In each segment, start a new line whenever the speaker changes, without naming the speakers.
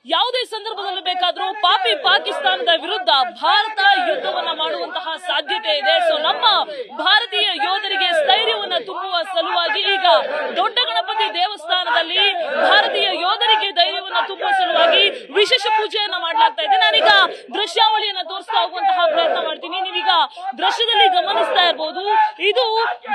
ಯಾವುದೇ ಸಂದರ್ಭದಲ್ಲೂ ಬೇಕಾದ್ರೂ ಪಾಪಿ ಪಾಕಿಸ್ತಾನದ ವಿರುದ್ಧ ಭಾರತ ಯುದ್ಧವನ್ನ ಮಾಡುವಂತಹ ಸಾಧ್ಯತೆ ಇದೆ. ಸೊ ನಮ್ಮ ಭಾರತೀಯ ಯೋಧರಿಗೆ ಸ್ಥೈರ್ಯವನ್ನ ತುಂಬುವ ಸಲುವಾಗಿ ಈಗ ದೊಡ್ಡ ಗಣಪತಿ ದೇವಸ್ಥಾನದಲ್ಲಿ ಭಾರತೀಯ ಯೋಧರಿಗೆ ಧೈರ್ಯವನ್ನ ತುಂಬುವ ಸಲುವಾಗಿ ವಿಶೇಷ ಪೂಜೆಯನ್ನ ಮಾಡಲಾಗ್ತಾ ಇದೆ. ನಾನೀಗ ದೃಶ್ಯಾವಳಿಯನ್ನ ತೋರಿಸ್ತಾ ಹೋಗುವಂತಹ ಪ್ರಯತ್ನ ಮಾಡ್ತೀನಿ. ನೀವೀಗ ದೃಶ್ಯದಲ್ಲಿ ಗಮನಿಸ್ತಾ ಇರಬಹುದು, ಇದು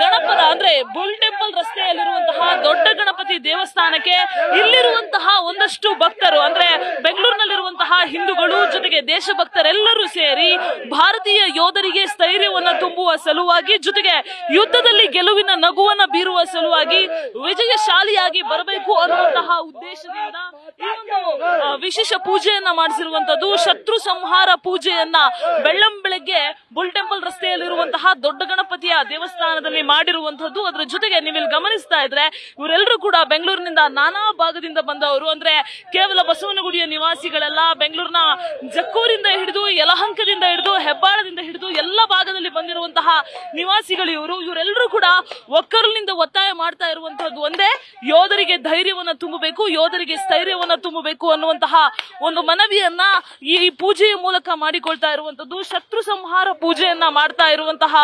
ಗಣಪದ ಅಂದ್ರೆ ಬುಲ್ ಟೆಂಪಲ್ ರಸ್ತೆಯಲ್ಲಿರುವಂತಹ ದೊಡ್ಡ ಗಣಪತಿ ದೇವಸ್ಥಾನಕ್ಕೆ ಇಲ್ಲಿರುವಂತಹ ಒಂದಷ್ಟು ಭಕ್ತರು ಅಂದ್ರೆ ಬೆಂಗಳೂರಿನಲ್ಲಿರುವಂತಹ ಹಿಂದೂಗಳು ಜೊತೆಗೆ ದೇಶಭಕ್ತರೆಲ್ಲರೂ ಸೇರಿ ಭಾರತೀಯ ಯೋಧರಿಗೆ ಸ್ಥೈರ್ಯವನ್ನ ತುಂಬುವ ಸಲುವಾಗಿ ಜೊತೆಗೆ ಯುದ್ಧದಲ್ಲಿ ಗೆಲುವಿನ ನಗುವನ್ನ ಬೀರುವ ಸಲುವಾಗಿ ವಿಜಯಶಾಲಿಯಾಗಿ ಬರಬೇಕು ಅನ್ನುವಂತಹ ಉದ್ದೇಶದಿಂದ ಈ ಒಂದು ವಿಶೇಷ ಪೂಜೆಯನ್ನ ಮಾಡಿಸಿರುವಂತದ್ದು. ಶತ್ರು ಸಂಹಾರ ಪೂಜೆಯನ್ನ ಬೆಳ್ಳಂಬೆಳಗ್ಗೆ ಬುಲ್ ಟೆಂಪಲ್ ರಸ್ತೆಯಲ್ಲಿರುವಂತಹ ದೊಡ್ಡ ಗಣಪತಿಯ ದೇವಸ್ಥಾನದಲ್ಲಿ ಮಾಡಿರುವಂತದ್ದು. ಅದರ ಜೊತೆಗೆ ನೀವಿಲ್ಲಿ ಗಮನಿಸ್ತಾ ಇದ್ರೆ ಇವರೆಲ್ಲರೂ ಕೂಡ ಬೆಂಗಳೂರಿನಿಂದ ನಾನಾ ಭಾಗದಿಂದ ಬಂದವರು. ಅಂದ್ರೆ ಕೇವಲ ಬಸವನಗುಡಿಯ ನಿವಾಸಿಗಳೆಲ್ಲ, ಬೆಂಗಳೂರಿನ ಜಕ್ಕೂರಿಂದ ಹಿಡಿದು ಯಲಹಂಕದಿಂದ ಹಿಡಿದು ಹೆಬ್ಬಾಳದಿಂದ ಹಿಡಿದು ಎಲ್ಲ ಭಾಗದಲ್ಲಿ ಬಂದಿರುವಂತಹ ನಿವಾಸಿಗಳು ಇವರೆಲ್ಲರೂ ಕೂಡ ಒಕ್ಕಲಿನಿಂದ ಒತ್ತಾಯ ಮಾಡ್ತಾ ಇರುವಂತಹದ್ದು ಒಂದೇ, ಯೋಧರಿಗೆ ಧೈರ್ಯವನ್ನ ತುಂಬಬೇಕು, ಯೋಧರಿಗೆ ಸ್ಥೈರ್ಯವನ್ನ ತುಂಬಬೇಕು ಅನ್ನುವಂತಹ ಒಂದು ಮನವಿಯನ್ನ ಈ ಪೂಜೆಯ ಮೂಲಕ ಮಾಡಿಕೊಳ್ತಾ ಇರುವಂತದ್ದು. ಶತ್ರು ಸಂಹಾರ ಪೂಜೆಯನ್ನ ಮಾಡ್ತಾ ಇರುವಂತಹ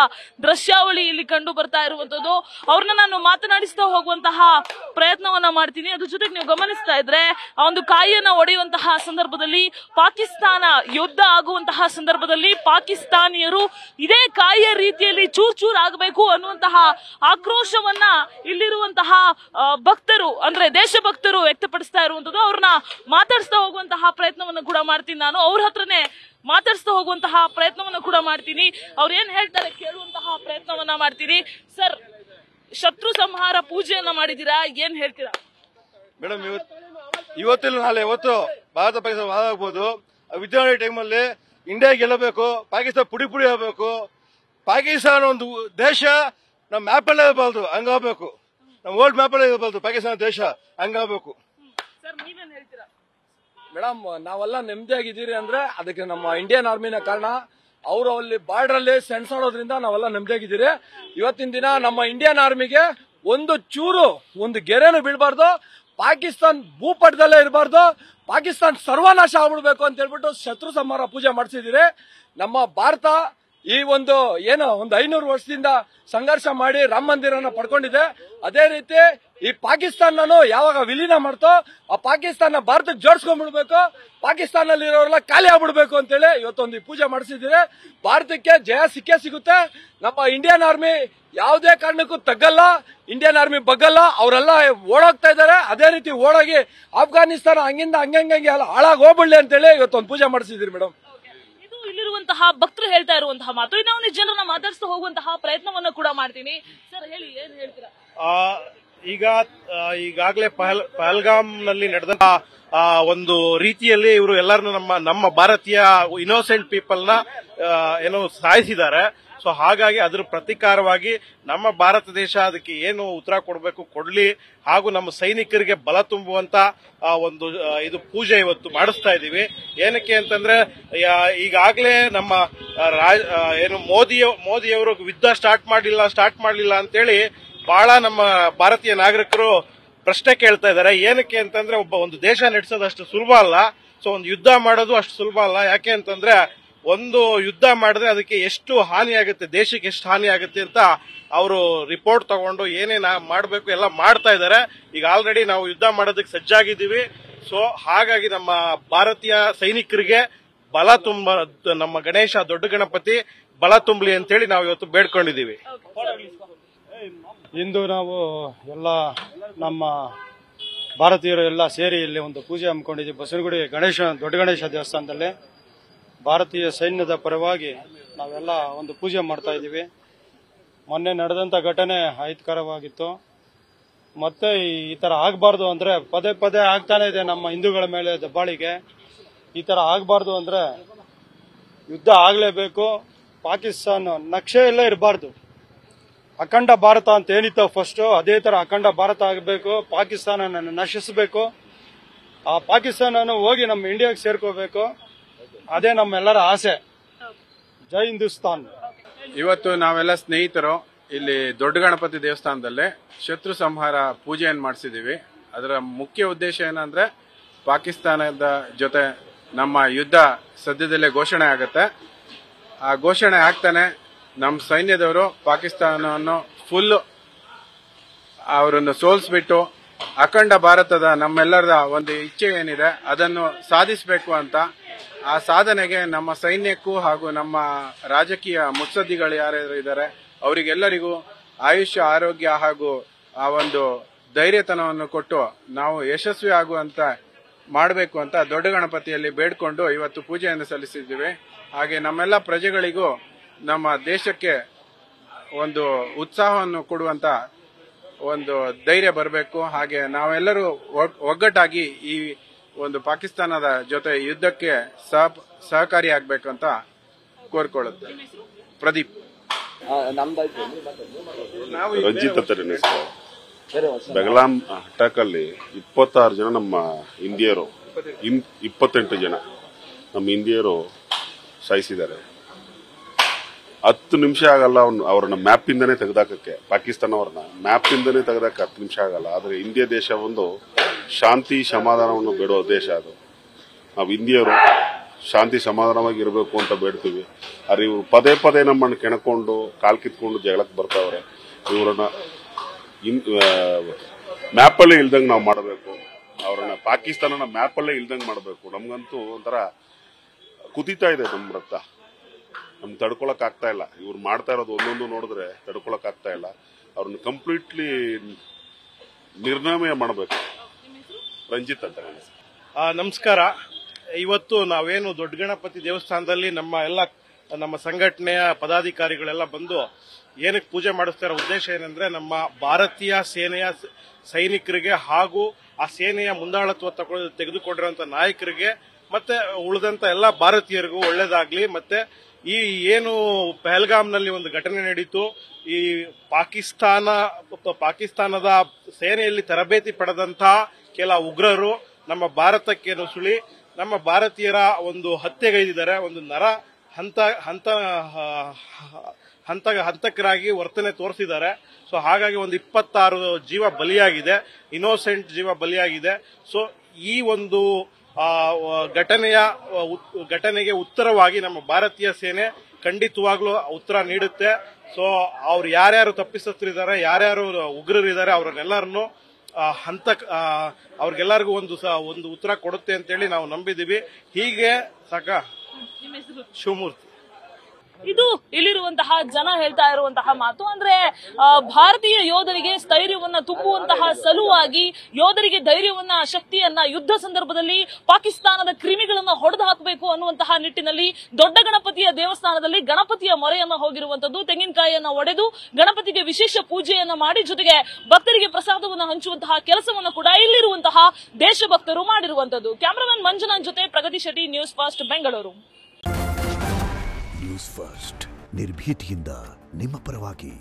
ದೃಶ್ಯಾವಳಿ ಇಲ್ಲಿ ಕಂಡು ಬರ್ತಾ ಇರುವಂತದ್ದು. ಅವ್ರನ್ನ ನಾನು ಮಾತನಾಡಿಸ್ತಾ ಹೋಗುವಂತಹ ಪ್ರಯತ್ನವನ್ನ ಮಾಡ್ತೀನಿ. ಅದ್ರ ಜೊತೆಗೆ ನೀವು ಗಮನಿಸ್ತಾ ಇದ್ರೆ ಆ ಒಂದು ಕಾಯಿಯನ್ನ ಒಡೆಯುವಂತಹ ಸಂದರ್ಭದಲ್ಲಿ ಪಾಕಿಸ್ತಾನ ಯುದ್ಧ ಆಗುವಂತಹ ಸಂದರ್ಭದಲ್ಲಿ ಪಾಕಿಸ್ತಾನಿಯರು ಇದೇ ಕಾಯಿಯ ರೀತಿಯಲ್ಲಿ ಚೂರ್ ಚೂರ್ ಆಗಬೇಕು ಅನ್ನುವಂತಹ ಆಕ್ರೋಶವನ್ನ ಇಲ್ಲಿರುವಂತಹ ಭಕ್ತರು ಅಂದ್ರೆ ದೇಶಭಕ್ತರು ವ್ಯಕ್ತಪಡಿಸ್ತಾ ಇರುವಂತದ್ದು. ಅವ್ರನ್ನ ಮಾತಾಡಿಸ್ತಾ ಹೋಗುವಂತಹ ಪ್ರಯತ್ನವನ್ನು ಕೂಡ ಮಾಡ್ತೀನಿ. ನಾನು ಅವ್ರ ಹತ್ರನೇ ಮಾತಾಡಿಸ್ತಾ ಹೋಗುವಂತಹ ಪ್ರಯತ್ನವನ್ನ ಕೂಡ ಮಾಡ್ತೀನಿ. ಅವ್ರು ಏನ್ ಹೇಳ್ತಾರೆ ಕೇಳುವಂತಹ ಪ್ರಯತ್ನವನ್ನ ಮಾಡ್ತೀನಿ. ಸರ್, ಶತ್ರು ಸಂಹಾರ ಪೂಜೆಯನ್ನ ಮಾಡಿದೀರಾ, ಏನ್ ಹೇಳ್ತೀರಾ?
ಮೇಡಮ್, ಇವತ್ತಿಲ್ಲ ನಾಳೆ ಇವತ್ತು ಭಾರತ ಪಾಕಿಸ್ತಾನ ವಾದ ಆಗ್ಬೋದು. ವಿದ್ಯಾರ್ಥಿ ಟೈಮಲ್ಲಿ ಇಂಡಿಯಾ ಗೆಲ್ಲಬೇಕು, ಪಾಕಿಸ್ತಾನ ಪುಡಿ ಪುಡಿ ಆಗಬೇಕು. ಪಾಕಿಸ್ತಾನ ಒಂದು ದೇಶ ನಮ್ಮ ಮ್ಯಾಪಲ್ಲೇ ಇರಬಾರ್ದು, ಹಂಗಾಗಬೇಕು. ನಮ್ಮ ವರ್ಲ್ಡ್ ಮ್ಯಾಪಲ್ಲೇ ಇರಬಾರ್ದು ಪಾಕಿಸ್ತಾನ ದೇಶ, ಹಂಗಾಗಬೇಕು.
ಮೇಡಮ್, ನಾವೆಲ್ಲ ನೆಮ್ಮದಿಯಾಗಿದ್ದೀರಿ ಅಂದ್ರೆ ಅದಕ್ಕೆ ನಮ್ಮ ಇಂಡಿಯನ್ ಆರ್ಮಿನ ಕಾರಣ. ಅವರು ಅಲ್ಲಿ ಬಾರ್ಡರ್ ಅಲ್ಲಿ ಸೆಣಸಾಡೋದ್ರಿಂದ ನಾವೆಲ್ಲ ನೆಮ್ಮದಿಯಾಗಿದ್ದೀರಿ. ಇವತ್ತಿನ ದಿನ ನಮ್ಮ ಇಂಡಿಯನ್ ಆರ್ಮಿಗೆ ಒಂದು ಚೂರು ಒಂದು ಗೆರೆನೂ ಬೀಳಬಾರ್ದು, ಪಾಕಿಸ್ತಾನ್ ಭೂಪಟದಲ್ಲೇ ಇರಬಾರ್ದು, ಪಾಕಿಸ್ತಾನ್ ಸರ್ವನಾಶ ಆಗ್ಬಿಡ್ಬೇಕು ಅಂತ ಹೇಳ್ಬಿಟ್ಟು ಶತ್ರು ಸಂಹಾರ ಪೂಜೆ ಮಾಡಿಸಿದಿರಿ. ನಮ್ಮ ಭಾರತ ಈ ಒಂದು 500 ವರ್ಷದಿಂದ ಸಂಘರ್ಷ ಮಾಡಿ ರಾಮ ಮಂದಿರನ ಪಡ್ಕೊಂಡಿದೆ. ಅದೇ ರೀತಿ ಈ ಪಾಕಿಸ್ತಾನ ಯಾವಾಗ ವಿಲೀನ ಮಾಡ್ತೋ ಆ ಪಾಕಿಸ್ತಾನ ಭಾರತಕ್ಕೆ ಜೋಡಿಸ್ಕೊಂಡ್ಬಿಡ್ಬೇಕು, ಪಾಕಿಸ್ತಾನಲ್ಲಿ ಇರೋರೆಲ್ಲ ಖಾಲಿ ಆಗ್ಬಿಡ್ಬೇಕು ಅಂತೇಳಿ ಇವತ್ತೊಂದು ಪೂಜೆ ಮಾಡಿಸಿದಿರಿ. ಭಾರತಕ್ಕೆ ಜಯ ಸಿಕ್ಕೇ ಸಿಗುತ್ತೆ. ನಮ್ಮ ಇಂಡಿಯನ್ ಆರ್ಮಿ ಯಾವುದೇ ಕಾರಣಕ್ಕೂ ತಗ್ಗಲ್ಲ, ಇಂಡಿಯನ್ ಆರ್ಮಿ ಬಗ್ಗಲ್ಲ. ಅವರೆಲ್ಲ ಓಡೋಗ್ತಾ ಇದ್ದಾರೆ. ಅದೇ ರೀತಿ ಓಡೋಗಿ ಅಫ್ಘಾನಿಸ್ತಾನ ಹಂಗಿಂದ ಹಂಗಂಗೆ ಹಾಳಾಗಿ ಹೋಗ್ಬಿಡ್ಲಿ ಅಂತೇಳಿ ಇವತ್ತೊಂದು ಪೂಜೆ ಮಾಡಿಸಿದಿರಿ ಮೇಡಮ್.
ಇಲ್ಲಿರುವಂತಹ ಭಕ್ತರು ಹೇಳ್ತಾ ಇರುವಂತಹ ಮಾತು. ಇನ್ನೊಂದು ಜನರನ್ನ ಮಾತಾಡಿಸ್ತಾ ಹೋಗುವಂತಹ ಪ್ರಯತ್ನವನ್ನ ಕೂಡ ಮಾಡ್ತೀನಿ. ಸರ್, ಹೇಳಿ, ಏನ್ ಹೇಳ್ತೀರಾ?
ಈಗಾಗಲೇ ಪಹಲ್ಗಾಮ್ ನಲ್ಲಿ ನಡೆದ ಒಂದು ರೀತಿಯಲ್ಲಿ ಇವರು ಎಲ್ಲರನ್ನು ನಮ್ಮ ಭಾರತೀಯ ಇನ್ನೋಸೆಂಟ್ ಪೀಪಲ್ ನ ಸಾಯಿಸಿದ್ದಾರೆ. ಸೊ ಹಾಗಾಗಿ ಅದ್ರ ಪ್ರತೀಕಾರವಾಗಿ ನಮ್ಮ ಭಾರತ ದೇಶ ಅದಕ್ಕೆ ಏನು ಉತ್ತರ ಕೊಡ್ಲಿ, ಹಾಗೂ ನಮ್ಮ ಸೈನಿಕರಿಗೆ ಬಲ ತುಂಬುವಂತ ಒಂದು ಇದು ಪೂಜೆ ಇವತ್ತು ಮಾಡಿಸ್ತಾ ಇದೀವಿ. ಏನಕ್ಕೆ ಅಂತಂದ್ರೆ ಈಗಾಗಲೇ ನಮ್ಮ ಮೋದಿಯವರು ಯುದ್ಧ ಸ್ಟಾರ್ಟ್ ಮಾಡಲಿಲ್ಲ ಅಂತೇಳಿ ಬಹಳ ನಮ್ಮ ಭಾರತೀಯ ನಾಗರಿಕರು ಪ್ರಶ್ನೆ ಕೇಳ್ತಾ ಇದ್ದಾರೆ. ಏನಕ್ಕೆ ಅಂತಂದ್ರೆ ಒಂದು ದೇಶ ನಡೆಸೋದು ಅಷ್ಟು ಸುಲಭ ಅಲ್ಲ. ಸೊ ಒಂದು ಯುದ್ಧ ಮಾಡೋದು ಅಷ್ಟು ಸುಲಭ ಅಲ್ಲ. ಯಾಕೆ ಅಂತಂದ್ರೆ ಒಂದು ಯುದ್ಧ ಮಾಡಿದ್ರೆ ಅದಕ್ಕೆ ಎಷ್ಟು ಹಾನಿ ಆಗುತ್ತೆ, ದೇಶಕ್ಕೆ ಎಷ್ಟು ಹಾನಿ ಆಗುತ್ತೆ ಅಂತ ಅವರು ರಿಪೋರ್ಟ್ ತಗೊಂಡು ಏನೇನ್ ಮಾಡಬೇಕು ಎಲ್ಲ ಮಾಡ್ತಾ ಇದ್ದಾರೆ. ಈಗ ಆಲ್ರೆಡಿ ನಾವು ಯುದ್ಧ ಮಾಡೋದಕ್ಕೆ ಸಜ್ಜಾಗಿದ್ದೀವಿ. ಸೊ ಹಾಗಾಗಿ ನಮ್ಮ ಭಾರತೀಯ ಸೈನಿಕರಿಗೆ ಬಲ ನಮ್ಮ ಗಣೇಶ ದೊಡ್ಡ ಗಣಪತಿ ಬಲ ತುಂಬಲಿ ಅಂತೇಳಿ ನಾವು ಇವತ್ತು ಬೇಡ್ಕೊಂಡಿದ್ದೀವಿ.
ಇಂದು ನಾವು ಎಲ್ಲ ನಮ್ಮ ಭಾರತೀಯರು ಎಲ್ಲ ಸೇರಿ ಇಲ್ಲಿ ಒಂದು ಪೂಜೆ ಹಮ್ಮಿಕೊಂಡಿದ್ದೀವಿ. ಬಸವನಗುಡಿ ದೊಡ್ಡ ಗಣೇಶ ದೇವಸ್ಥಾನದಲ್ಲಿ ಭಾರತೀಯ ಸೈನ್ಯದ ಪರವಾಗಿ ನಾವೆಲ್ಲ ಒಂದು ಪೂಜೆ ಮಾಡ್ತಾ ಇದ್ದೀವಿ. ಮೊನ್ನೆ ನಡೆದಂತ ಘಟನೆ ಅಹಿತಕರವಾಗಿತ್ತು. ಮತ್ತೆ ಈ ತರ ಆಗಬಾರ್ದು ಅಂದ್ರೆ ಪದೇ ಆಗ್ತಾನೆ ಇದೆ ನಮ್ಮ ಹಿಂದೂಗಳ ಮೇಲೆ ದಬ್ಬಾಳಿಕೆ. ಈ ತರ ಆಗಬಾರ್ದು ಅಂದ್ರೆ ಯುದ್ಧ ಆಗ್ಲೇಬೇಕು. ಪಾಕಿಸ್ತಾನ ನಕ್ಷೆಯಲ್ಲೇ ಇರಬಾರ್ದು. ಅಖಂಡ ಭಾರತ ಅಂತ ಏನಿತ್ತು ಫಸ್ಟ್, ಅದೇ ತರ ಅಖಂಡ ಭಾರತ ಆಗಬೇಕು. ಪಾಕಿಸ್ತಾನ ನಶಿಸಬೇಕು. ಆ ಪಾಕಿಸ್ತಾನ ಹೋಗಿ ನಮ್ಮ ಇಂಡಿಯಾಗೆ ಸೇರ್ಕೋಬೇಕು. ಅದೇ ನಮ್ಮೆಲ್ಲರ ಆಸೆ. ಜೈ ಹಿಂದೂಸ್ತಾನ್.
ಇವತ್ತು ನಾವೆಲ್ಲ ಸ್ನೇಹಿತರು ಇಲ್ಲಿ ದೊಡ್ಡ ಗಣಪತಿ ದೇವಸ್ಥಾನದಲ್ಲಿ ಶತ್ರು ಸಂಹಾರ ಪೂಜೆಯನ್ನು ಮಾಡಿಸಿದೀವಿ. ಅದರ ಮುಖ್ಯ ಉದ್ದೇಶ ಏನಂದ್ರೆ ಪಾಕಿಸ್ತಾನದ ಜೊತೆ ನಮ್ಮ ಯುದ್ಧ ಸದ್ಯದಲ್ಲೇ ಘೋಷಣೆ ಆಗುತ್ತೆ. ಆ ಘೋಷಣೆ ಆಗ್ತಾನೆ ನಮ್ಮ ಸೈನ್ಯದವರು ಪಾಕಿಸ್ತಾನವನ್ನು ಫುಲ್ ಅವರನ್ನು ಸೋಲಿಸ್ಬಿಟ್ಟು ಅಖಂಡ ಭಾರತದ ನಮ್ಮೆಲ್ಲರ ಒಂದು ಇಚ್ಛೆ ಏನಿದೆ ಅದನ್ನು ಸಾಧಿಸಬೇಕು ಅಂತ, ಆ ಸಾಧನೆಗೆ ನಮ್ಮ ಸೈನ್ಯಕ್ಕೂ ಹಾಗೂ ನಮ್ಮ ರಾಜಕೀಯ ಮುತ್ಸದ್ದಿಗಳು ಯಾರ್ಯಾರು ಇದ್ದಾರೆ ಅವರಿಗೆಲ್ಲರಿಗೂ ಆಯುಷ್ಯ, ಆರೋಗ್ಯ ಹಾಗೂ ಆ ಒಂದು ಧೈರ್ಯತನವನ್ನು ಕೊಟ್ಟು ನಾವು ಯಶಸ್ವಿ ಆಗುವಂತ ಮಾಡಬೇಕು ಅಂತ ದೊಡ್ಡ ಗಣಪತಿಯಲ್ಲಿ ಬೇಡ್ಕೊಂಡು ಇವತ್ತು ಪೂಜೆಯನ್ನು ಸಲ್ಲಿಸಿದ್ದೀವಿ. ಹಾಗೆ ನಮ್ಮೆಲ್ಲ ಪ್ರಜೆಗಳಿಗೂ ನಮ್ಮ ದೇಶಕ್ಕೆ ಒಂದು ಉತ್ಸಾಹವನ್ನು ಕೊಡುವಂತ ಒಂದು ಧೈರ್ಯ ಬರಬೇಕು. ಹಾಗೆ ನಾವೆಲ್ಲರೂ ಒಗ್ಗಟ್ಟಾಗಿ ಈ ಒಂದು ಪಾಕಿಸ್ತಾನದ ಜೊತೆ ಯುದ್ಧಕ್ಕೆ ಸಹಕಾರಿಯಾಗಬೇಕು ಅಂತ ಕೋರ್ಕೊಳ್ಳುತ್ತೆ. ಪ್ರದೀಪ್.
ರಂಜಿತ್ ಬೆಗಲಾಂ ಅಟ್ಯಾಕ್ ಅಲ್ಲಿ 26 ಜನ ನಮ್ಮ ಇಂಡಿಯರು 28 ಜನ ನಮ್ಮ ಇಂಡಿಯರು ಸಾಯಿಸಿದ್ದಾರೆ. 10 ನಿಮಿಷ ಆಗಲ್ಲ ಅವ್ರನ್ನ ಮ್ಯಾಪ್ ಇಂದನೇ ತೆಗೆದಾಕಕ್ಕೆ, ಪಾಕಿಸ್ತಾನ ಅವ್ರನ್ನ ಮ್ಯಾಪ್ ಇಂದನೇ ತೆಗೆದಾಕ 10 ನಿಮಿಷ ಆಗಲ್ಲ. ಆದ್ರೆ ಇಂಡಿಯಾ ದೇಶ ಒಂದು ಶಾಂತಿ ಸಮಾಧಾನವನ್ನು ಬೇಡೋ ದೇಶ. ಅದು ನಾವು ಇಂಡಿಯರು ಶಾಂತಿ ಸಮಾಧಾನವಾಗಿ ಇರಬೇಕು ಅಂತ ಬೇಡ್ತೀವಿ. ಆದ್ರೆ ಇವ್ರು ಪದೇ ಪದೇ ನಮ್ಮನ್ನು ಕೆಣಕೊಂಡು ಕಾಲ್ ಕಿತ್ಕೊಂಡು ಜಗಳಕ್ಕೆ ಬರ್ತಾವ್ರೆ. ಇವ್ರನ್ನ ಮ್ಯಾಪಲ್ಲೇ ಇಲ್ದಂಗೆ ನಾವು ಮಾಡಬೇಕು. ಅವ್ರನ್ನ ಪಾಕಿಸ್ತಾನನ ಮ್ಯಾಪಲ್ಲೇ ಇಲ್ದಂಗೆ ಮಾಡಬೇಕು. ನಮ್ಗಂತೂ ಒಂಥರ ಕುದೀತಾ ಇದೆ ನಮ್ಮ ರಕ್ತ. ನಮ್ಗೆ ತಡ್ಕೊಳಕ್ ಆಗ್ತಾ ಇಲ್ಲ. ಇವ್ರು ಮಾಡ್ತಾ ಇರೋದು ಒಂದೊಂದು ನೋಡಿದ್ರೆ ತಡ್ಕೊಳಕ್ ಆಗ್ತಾ ಇಲ್ಲ. ಅವ್ರನ್ನ ಕಂಪ್ಲೀಟ್ಲಿ ನಿರ್ನಾಮ ಮಾಡಬೇಕು. ರಂಜಿತ್ ಅಂತ.
ನಮಸ್ಕಾರ. ಇವತ್ತು ನಾವೇನು ದೊಡ್ಡ ಗಣಪತಿ ದೇವಸ್ಥಾನದಲ್ಲಿ ನಮ್ಮ ಸಂಘಟನೆಯ ಪದಾಧಿಕಾರಿಗಳೆಲ್ಲ ಬಂದು ಏನಕ್ಕೆ ಪೂಜೆ ಮಾಡಿಸ್ತಾರ ಉದ್ದೇಶ ಏನಂದ್ರೆ ನಮ್ಮ ಭಾರತೀಯ ಸೇನೆಯ ಸೈನಿಕರಿಗೆ ಹಾಗೂ ಆ ಸೇನೆಯ ಮುಂದಾಳತ್ವ ತೆಗೆದುಕೊಂಡಿರುವಂತ ನಾಯಕರಿಗೆ ಮತ್ತೆ ಉಳಿದಂತ ಎಲ್ಲ ಭಾರತೀಯರಿಗೂ ಒಳ್ಳೇದಾಗ್ಲಿ. ಮತ್ತೆ ಈ ಏನು ಪಹಲ್ಗಾಮ್ನಲ್ಲಿ ಒಂದು ಘಟನೆ ನಡೀತು, ಈ ಪಾಕಿಸ್ತಾನದ ಸೇನೆಯಲ್ಲಿ ತರಬೇತಿ ಪಡೆದಂತಹ ಕೆಲ ಉಗ್ರರು ನಮ್ಮ ಭಾರತಕ್ಕೆ ನುಸುಳಿ ನಮ್ಮ ಭಾರತೀಯರ ಒಂದು ಹತ್ಯೆಗೈದಿದ್ದಾರೆ. ಒಂದು ನರ ಹಂತಕರಾಗಿ ವರ್ತನೆ ತೋರಿಸಿದ್ದಾರೆ. ಸೊ ಹಾಗಾಗಿ ಒಂದು 26 ಜೀವ ಬಲಿಯಾಗಿದೆ, ಇನ್ನೋಸೆಂಟ್ ಜೀವ ಬಲಿಯಾಗಿದೆ. ಸೊ ಈ ಒಂದು ಘಟನೆಗೆ ಉತ್ತರವಾಗಿ ನಮ್ಮ ಭಾರತೀಯ ಸೇನೆ ಖಂಡಿತವಾಗ್ಲೂ ಉತ್ತರ ನೀಡುತ್ತೆ. ಸೊ ಅವ್ರು ಯಾರ್ಯಾರು ತಪ್ಪಿಸತ್ರಿದ್ದಾರೆ, ಯಾರ್ಯಾರು ಉಗ್ರರಿದ್ದಾರೆ ಅವರನ್ನೆಲ್ಲರನ್ನು ಅವ್ರಿಗೆಲ್ಲರಿಗೂ ಒಂದು ಉತ್ತರ ಕೊಡುತ್ತೆ ಅಂತೇಳಿ ನಾವು ನಂಬಿದೀವಿ. ಹೀಗೆ ಶಿವಮೂರ್ತಿ.
ಇದು ಇಲ್ಲಿರುವಂತಹ ಜನ ಹೇಳ್ತಾ ಇರುವಂತಹ ಮಾತು. ಅಂದ್ರೆ ಭಾರತೀಯ ಯೋಧರಿಗೆ ಸ್ಥೈರ್ಯವನ್ನ ತುಂಬುವಂತಹ ಸಲುವಾಗಿ, ಯೋಧರಿಗೆ ಧೈರ್ಯವನ್ನ, ಶಕ್ತಿಯನ್ನ ಯುದ್ಧ ಸಂದರ್ಭದಲ್ಲಿ ಪಾಕಿಸ್ತಾನದ ಕ್ರಿಮಿಗಳನ್ನ ಹೊಡೆದು ಹಾಕಬೇಕು ಅನ್ನುವಂತಹ ನಿಟ್ಟಿನಲ್ಲಿ ದೊಡ್ಡ ಗಣಪತಿಯ ದೇವಸ್ಥಾನದಲ್ಲಿ ಗಣಪತಿಯ ಮೊರೆಯನ್ನ ಹೋಗಿರುವಂತದ್ದು. ತೆಂಗಿನಕಾಯಿಯನ್ನ ಒಡೆದು ಗಣಪತಿಗೆ ವಿಶೇಷ ಪೂಜೆಯನ್ನ ಮಾಡಿ ಜೊತೆಗೆ ಭಕ್ತರಿಗೆ ಪ್ರಸಾದವನ್ನು ಹಂಚುವಂತಹ ಕೆಲಸವನ್ನು ಕೂಡ ಇಲ್ಲಿರುವಂತಹ ದೇಶಭಕ್ತರು ಮಾಡಿರುವಂತದ್ದು. ಕ್ಯಾಮರಾಮನ್ ಮಂಜುನಾಥ್ ಜೊತೆ Pragati Shetty, News First, Bengaluru.
News First, ನಿರ್ಭೀತಿಯಿಂದ ನಿಮ್ಮ ಪರವಾಗಿ.